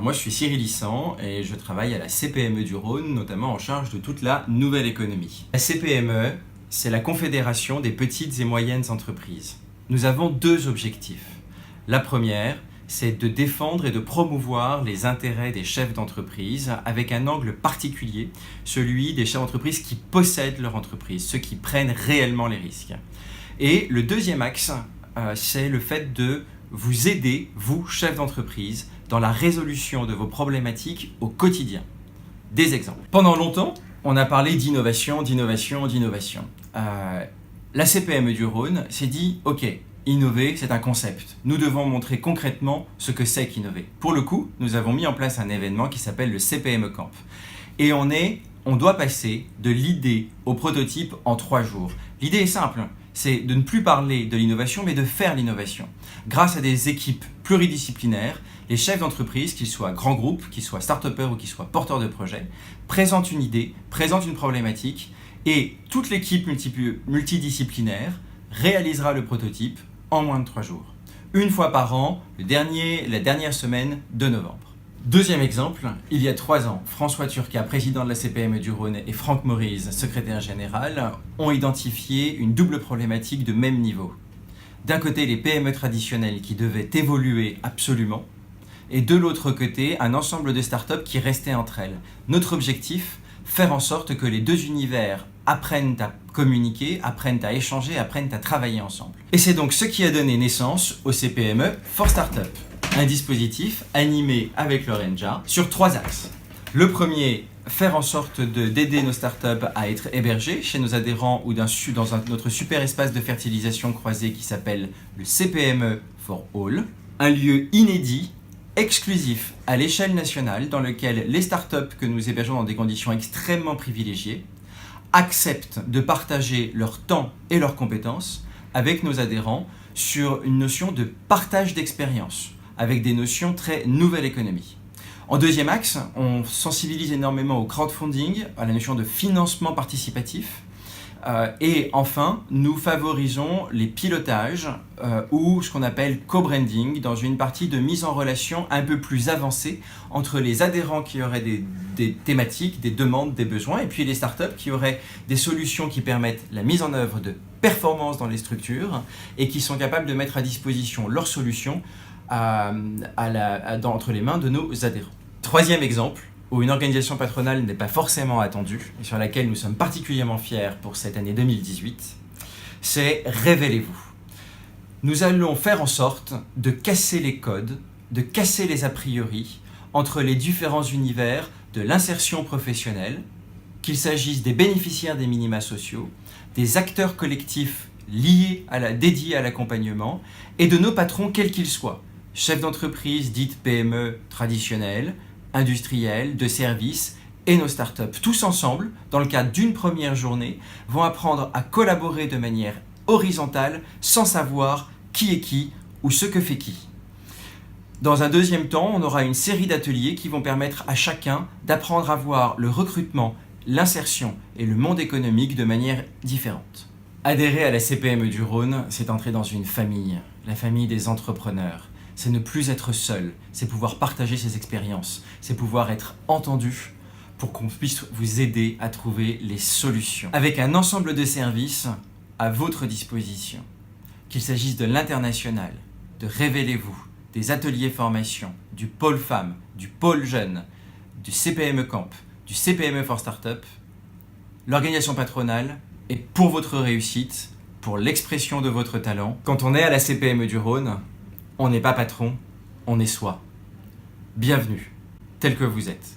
Alors moi je suis Cyril Issant et je travaille à la CPME du Rhône, notamment en charge de toute la nouvelle économie. La CPME, c'est la Confédération des petites et moyennes entreprises. Nous avons deux objectifs. La première, c'est de défendre et de promouvoir les intérêts des chefs d'entreprise avec un angle particulier, celui des chefs d'entreprise qui possèdent leur entreprise, ceux qui prennent réellement les risques. Et le deuxième axe, c'est le fait de vous aider, vous, chefs d'entreprise, dans la résolution de vos problématiques au quotidien. Des exemples. Pendant longtemps, on a parlé d'innovation. La CPME du Rhône s'est dit, ok, innover, c'est un concept. Nous devons montrer concrètement ce que c'est qu'innover. Pour le coup, nous avons mis en place un événement qui s'appelle le CPME Camp. Et on doit passer de l'idée au prototype en 3 jours. L'idée est simple, c'est de ne plus parler de l'innovation, mais de faire l'innovation. Grâce à des équipes pluridisciplinaires, les chefs d'entreprise, qu'ils soient grands groupes, qu'ils soient start-upers ou qu'ils soient porteurs de projets, présentent une idée, présentent une problématique, et toute l'équipe multidisciplinaire réalisera le prototype en moins de 3 jours. Une fois par an, la dernière semaine de novembre. Deuxième exemple, il y a 3 ans, François Turcat, président de la CPME du Rhône, et Franck Maurice, secrétaire général, ont identifié une double problématique de même niveau. D'un côté, les PME traditionnelles qui devaient évoluer absolument, et de l'autre côté, un ensemble de startups qui restaient entre elles. Notre objectif, faire en sorte que les deux univers apprennent à communiquer, apprennent à échanger, apprennent à travailler ensemble. Et c'est donc ce qui a donné naissance au CPME for Startup, un dispositif animé avec Lorenza sur 3 axes. Le premier, faire en sorte d'aider nos startups à être hébergées chez nos adhérents ou dans notre super espace de fertilisation croisée qui s'appelle le CPME for All, un lieu inédit, exclusif à l'échelle nationale dans lequel les startups que nous hébergeons dans des conditions extrêmement privilégiées acceptent de partager leur temps et leurs compétences avec nos adhérents sur une notion de partage d'expérience, avec des notions très nouvelle économie. En deuxième axe, on sensibilise énormément au crowdfunding, à la notion de financement participatif. Et enfin, nous favorisons les pilotages ou ce qu'on appelle co-branding dans une partie de mise en relation un peu plus avancée entre les adhérents qui auraient des thématiques, des demandes, des besoins, et puis les startups qui auraient des solutions qui permettent la mise en œuvre de performances dans les structures et qui sont capables de mettre à disposition leurs solutions entre les mains de nos adhérents. Troisième exemple, où une organisation patronale n'est pas forcément attendue, et sur laquelle nous sommes particulièrement fiers pour cette année 2018, c'est Révélez-vous. Nous allons faire en sorte de casser les codes, de casser les a priori entre les différents univers de l'insertion professionnelle, qu'il s'agisse des bénéficiaires des minima sociaux, des acteurs collectifs dédiés à l'accompagnement, et de nos patrons quels qu'ils soient, chefs d'entreprise dites PME traditionnelles, industriels, de services et nos startups. Tous ensemble, dans le cadre d'une première journée, vont apprendre à collaborer de manière horizontale sans savoir qui est qui ou ce que fait qui. Dans un deuxième temps, on aura une série d'ateliers qui vont permettre à chacun d'apprendre à voir le recrutement, l'insertion et le monde économique de manière différente. Adhérer à la CPME du Rhône, c'est entrer dans une famille, la famille des entrepreneurs. C'est ne plus être seul, c'est pouvoir partager ses expériences, c'est pouvoir être entendu pour qu'on puisse vous aider à trouver les solutions. Avec un ensemble de services à votre disposition, qu'il s'agisse de l'international, de Révélez-vous, des ateliers formation, du pôle femmes, du pôle jeunes, du CPME Camp, du CPME for Startup, l'organisation patronale est pour votre réussite, pour l'expression de votre talent. Quand on est à la CPME du Rhône, on n'est pas patron, on est soi. Bienvenue, tel que vous êtes.